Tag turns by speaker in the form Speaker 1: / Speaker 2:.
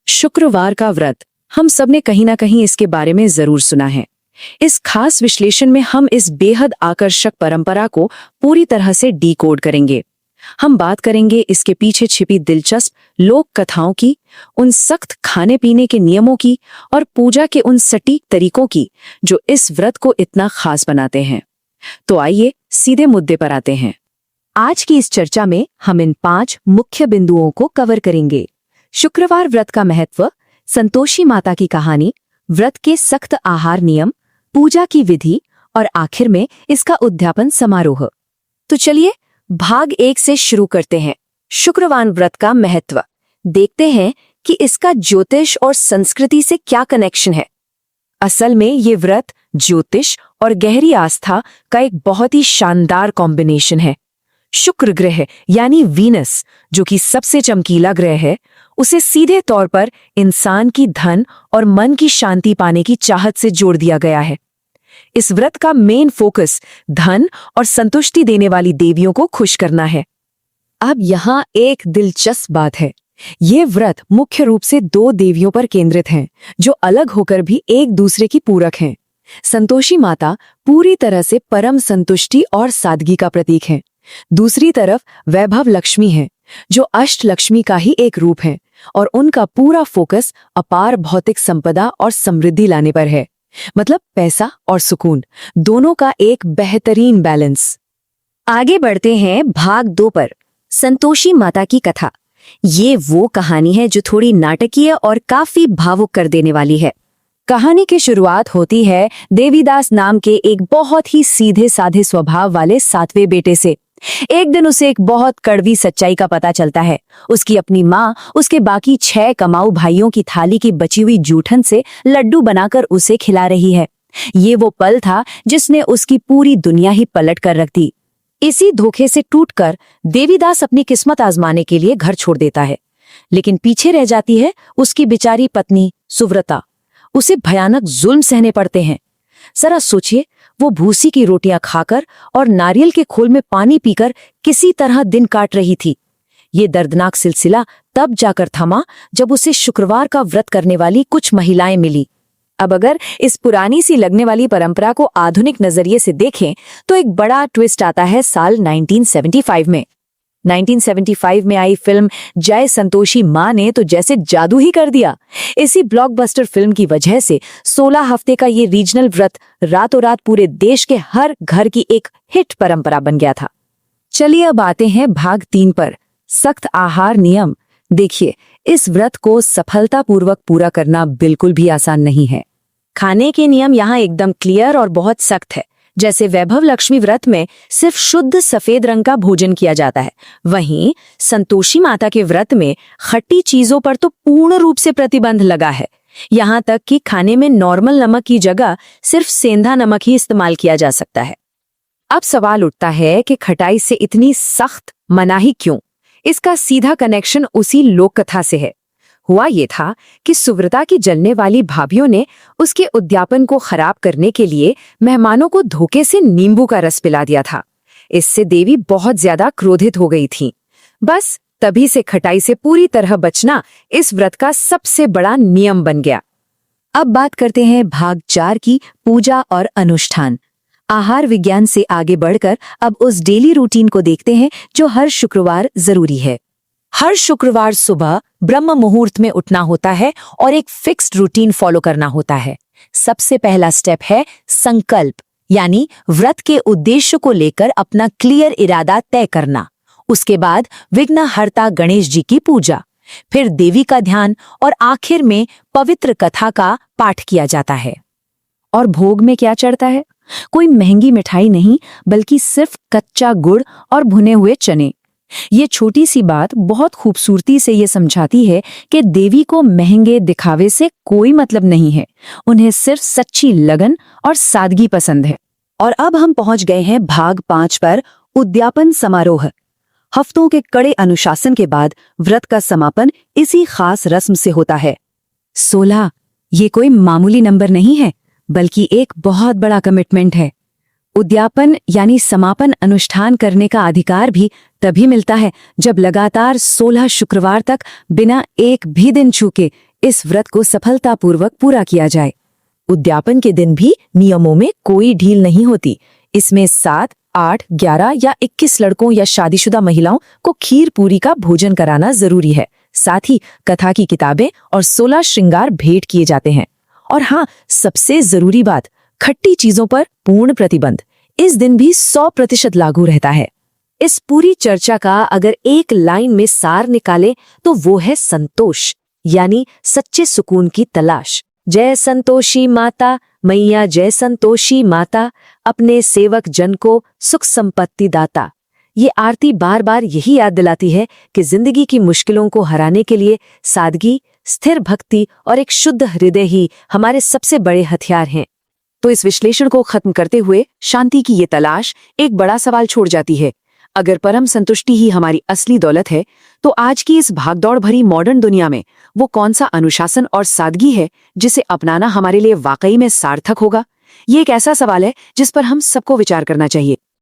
Speaker 1: शुक्रवार का व्रत, हम सब ने कहीं ना कहीं इसके बारे में जरूर सुना है। इस खास विश्लेषण में हम इस बेहद आकर्षक परंपरा को पूरी तरह से डिकोड करेंगे। हम बात करेंगे इसके पीछे छिपी दिलचस्प लोक कथाओं की, उन सख्त खाने पीने के नियमों की और पूजा के उन सटीक तरीकों की जो इस व्रत को इतना खास बनाते हैं। तो आइए सीधे मुद्दे पर आते हैं। आज की इस चर्चा में हम इन 5 मुख्य बिंदुओं को कवर करेंगे। शुक्रवार व्रत का महत्व, संतोषी माता की कहानी, व्रत के सख्त आहार नियम, पूजा की विधि और आखिर में इसका उद्यापन समारोह। तो चलिए भाग 1 से शुरू करते हैं। शुक्रवार व्रत का महत्व। देखते हैं कि इसका ज्योतिष और संस्कृति से क्या कनेक्शन है। असल में ये व्रत ज्योतिष और गहरी आस्था का एक बहुत ही शानदार कॉम्बिनेशन है। शुक्र ग्रह यानी वीनस, जो कि सबसे चमकीला ग्रह है, उसे सीधे तौर पर इंसान की धन और मन की शांति पाने की चाहत से जोड़ दिया गया है। इस व्रत का मेन फोकस धन और संतुष्टि देने वाली देवियों को खुश करना है। अब यहाँ एक दिलचस्प बात है। ये व्रत मुख्य रूप से 2 देवियों पर केंद्रित हैं, जो अलग होकर भी एक दूसरे की पूरक हैं। संतोषी माता पूरी तरह से परम संतुष्टि और सादगी का प्रतीक है। दूसरी तरफ वैभव लक्ष्मी है, जो अष्ट लक्ष्मी का ही एक रूप है और उनका पूरा फोकस अपार भौतिक संपदा और समृद्धि लाने पर है। मतलब पैसा और सुकून दोनों का एक बेहतरीन बैलेंस। आगे बढ़ते हैं भाग 2 पर, संतोषी माता की कथा। ये वो कहानी है जो थोड़ी नाटकीय और काफी भावुक कर देने वाली है। कहानी की शुरुआत होती है देवीदास नाम के एक बहुत ही सीधे साधे स्वभाव वाले 7वें बेटे से। एक दिन उसे एक बहुत कड़वी सच्चाई का पता चलता है। उसकी अपनी माँ उसके बाकी 6 कमाऊ भाइयों की थाली की बची हुई जूठन से लड्डू बनाकर उसे खिला रही है। ये वो पल था जिसने उसकी पूरी दुनिया ही पलट कर रख दी। इसी धोखे से टूटकर देवीदास अपनी किस्मत आजमाने के लिए घर छोड़ देता है, लेकिन पीछे रह जाती है उसकी बेचारी पत्नी सुव्रता। उसे भयानक जुल्म सहने पड़ते हैं। जरा सोचिए, वो भूसी की रोटियां खाकर और नारियल के खोल में पानी पीकर किसी तरह दिन काट रही थी। ये दर्दनाक सिलसिला तब जाकर थमा जब उसे शुक्रवार का व्रत करने वाली कुछ महिलाएं मिली। अब अगर इस पुरानी सी लगने वाली परंपरा को आधुनिक नजरिए से देखें तो एक बड़ा ट्विस्ट आता है साल 1975 में। 1975 में आई फिल्म जय संतोषी मां ने तो जैसे जादू ही कर दिया। इसी ब्लॉकबस्टर फिल्म की वजह से 16 हफ्ते का ये रीजनल व्रत रातों रात पूरे देश के हर घर की एक हिट परंपरा बन गया था। चलिए अब आते हैं भाग 3 पर, सख्त आहार नियम। देखिए, इस व्रत को सफलतापूर्वक पूरा करना बिल्कुल भी आसान नहीं है। खाने के नियम यहाँ एकदम क्लियर और बहुत सख्त है। जैसे वैभव लक्ष्मी व्रत में सिर्फ शुद्ध सफेद रंग का भोजन किया जाता है, वहीं संतोषी माता के व्रत में खट्टी चीजों पर तो पूर्ण रूप से प्रतिबंध लगा है। यहाँ तक कि खाने में नॉर्मल नमक की जगह सिर्फ सेंधा नमक ही इस्तेमाल किया जा सकता है। अब सवाल उठता है कि खटाई से इतनी सख्त मनाही क्यों? इसका सीधा कनेक्शन उसी लोक कथा से है। हुआ ये था कि सुव्रता की जलने वाली भाभीियों ने उसके उद्यापन को खराब करने के लिए मेहमानों को धोखे से नींबू का रस पिला दिया था। इससे देवी बहुत ज्यादा क्रोधित हो गई थी। बस तभी से खटाई से पूरी तरह बचना इस व्रत का सबसे बड़ा नियम बन गया। अब बात करते हैं भाग 4 की, पूजा और अनुष्ठान। आहार विज्ञान से आगे बढ़कर अब उस डेली रूटीन को देखते हैं जो हर शुक्रवार जरूरी है। हर शुक्रवार सुबह ब्रह्म मुहूर्त में उठना होता है और एक फिक्स्ड रूटीन फॉलो करना होता है। सबसे पहला स्टेप है संकल्प, यानी व्रत के उद्देश्य को लेकर अपना क्लियर इरादा तय करना। उसके बाद विघ्नहर्ता गणेश जी की पूजा, फिर देवी का ध्यान और आखिर में पवित्र कथा का पाठ किया जाता है। और भोग में क्या चढ़ता है? कोई महंगी मिठाई नहीं, बल्कि सिर्फ कच्चा गुड़ और भुने हुए चने। ये छोटी सी बात बहुत खूबसूरती से ये समझाती है कि देवी को महंगे दिखावे से कोई मतलब नहीं है। उन्हें सिर्फ सच्ची लगन और सादगी पसंद है। और अब हम पहुंच गए हैं भाग 5 पर, उद्यापन समारोह। हफ्तों के कड़े अनुशासन के बाद व्रत का समापन इसी खास रस्म से होता है। 16 ये कोई मामूली नंबर नहीं है, बल्कि एक बहुत बड़ा कमिटमेंट है। उद्यापन यानी समापन अनुष्ठान करने का अधिकार भी तभी मिलता है जब लगातार 16 शुक्रवार तक बिना एक भी दिन चूके इस व्रत को सफलतापूर्वक पूरा किया जाए। उद्यापन के दिन भी नियमों में कोई ढील नहीं होती। इसमें 7, 8, 11 या 21 लड़कों या शादीशुदा महिलाओं को खीर पूरी का भोजन कराना जरूरी है। साथ ही कथा की किताबें और 16 श्रृंगार भेंट किए जाते हैं। और हाँ, सबसे जरूरी बात, खट्टी चीजों पर पूर्ण प्रतिबंध इस दिन भी 100% लागू रहता है। इस पूरी चर्चा का अगर एक लाइन में सार निकाले तो वो है संतोष, यानी सच्चे सुकून की तलाश। जय संतोषी माता, मैया जय संतोषी माता, अपने सेवक जन को सुख संपत्ति दाता। ये आरती बार बार यही याद दिलाती है कि जिंदगी की मुश्किलों को हराने के लिए सादगी, स्थिर भक्ति और एक शुद्ध हृदय ही हमारे सबसे बड़े हथियार हैं। तो इस विश्लेषण को खत्म करते हुए शांति की ये तलाश एक बड़ा सवाल छोड़ जाती है। अगर परम संतुष्टि ही हमारी असली दौलत है, तो आज की इस भागदौड़ भरी मॉडर्न दुनिया में वो कौन सा अनुशासन और सादगी है जिसे अपनाना हमारे लिए वाकई में सार्थक होगा? ये एक ऐसा सवाल है जिस पर हम सबको विचार करना चाहिए।